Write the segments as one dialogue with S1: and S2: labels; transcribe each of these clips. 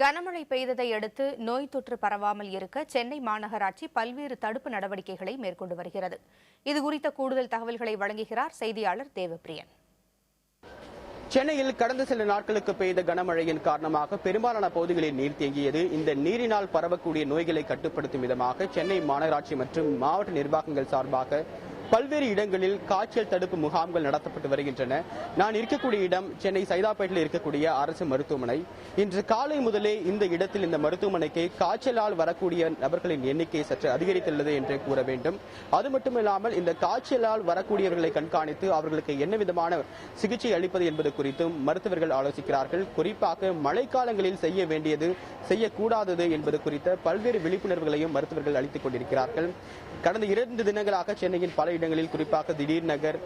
S1: கனமழை பெய்ததை அடுத்து நோய் தொற்று பரவாமல் இருக்க சென்னை மாநகராட்சி பல்வேறு தடுப்பு நடவடிக்கைகளை மேற்கொண்டு வருகிறது. இதுகுறித்த கூடுதல் தகவல்களை வழங்குகிறார் செய்தியாளர் தேவப்பிரியன்.
S2: சென்னையில் கடந்த சில நாட்களுக்கு பெய்த கனமழையின் காரணமாக பெரும்பாலான பகுதிகளில் நீர் தேங்கியது. இந்த நீரினால் பரவக்கூடிய நோய்களை கட்டுப்படுத்தும் விதமாக சென்னை மாநகராட்சி மற்றும் மாவட்ட நிர்வாகங்கள் சார்பாக பல்வேறு இடங்களில் காய்ச்சல் தடுப்பு முகாம்கள் நடத்தப்பட்டு வருகின்றன. நான் இருக்கக்கூடிய இடம் சென்னை சைதாப்பேட்டில் இருக்கக்கூடிய அரசு மருத்துவமனை. இன்று காலை முதலே இந்த இடத்தில் இந்த மருத்துவமனைக்கு காய்ச்சலால் வரக்கூடிய நபர்களின் எண்ணிக்கை சற்று அதிகரித்துள்ளது என்று கூற வேண்டும். அது மட்டுமில்லாமல் இந்த காய்ச்சலால் வரக்கூடியவர்களை கண்காணித்து அவர்களுக்கு என்ன விதமான சிகிச்சை அளிப்பது என்பது குறித்தும் மருத்துவர்கள் ஆலோசிக்கிறார்கள். குறிப்பாக மழைக்காலங்களில் செய்ய வேண்டியது, செய்யக்கூடாதது என்பது குறித்த பல்வேறு விழிப்புணர்வுகளையும் மருத்துவர்கள் அளித்துக் கொண்டிருக்கிறார்கள். கடந்த 2 தினங்களாக சென்னையின் பல இடங்களில், குறிப்பாக திடீர் நகர்,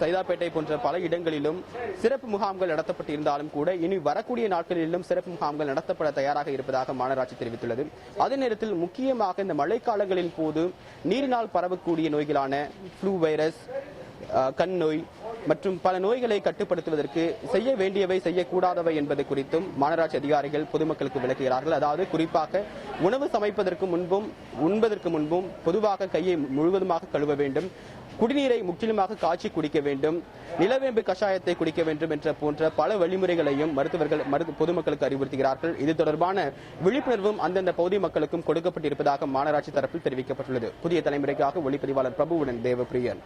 S2: சைதாப்பேட்டை போன்ற பல இடங்களிலும் சிறப்பு முகாம்கள் நடத்தப்பட்டிருந்தாலும் கூட இனி வரக்கூடிய நாட்களிலும் சிறப்பு முகாம்கள் நடத்தப்பட தயாராக இருப்பதாக மாநகராட்சி தெரிவித்துள்ளது. அதே நேரத்தில் முக்கியமாக இந்த மழைக்காலங்களின் போது நீரினால் பரவக்கூடிய நோய்களான ஃப்ளூ வைரஸ், கண் நோய் மற்றும் பல நோய்களை கட்டுப்படுத்துவதற்கு செய்ய வேண்டியவை, செய்யக்கூடாதவை என்பது குறித்தும் மாநகராட்சி அதிகாரிகள் பொதுமக்களுக்கு விளக்குகிறார்கள். அதாவது குறிப்பாக உணவு சமைப்பதற்கு முன்பும் உண்பதற்கு முன்பும் பொதுவாக கையை முழுவதுமாக கழுவ வேண்டும், குடிநீரை முற்றிலுமாக காய்ச்சி குடிக்க வேண்டும், நிலவேம்பு கஷாயத்தை குடிக்க வேண்டும் என்ற போன்ற பல வழிமுறைகளையும் மருத்துவர்கள் பொதுமக்களுக்கு அறிவுறுத்துகிறார்கள். இது தொடர்பான விழிப்புணர்வும் அந்தந்த பகுதி மக்களுக்கும் கொடுக்கப்பட்டிருப்பதாக மாநகராட்சி தரப்பில் தெரிவிக்கப்பட்டுள்ளது. புதிய தலைமுறைக்காக ஒளிப்பதிவாளர் பிரபுவுடன் தேவப்பிரியன்.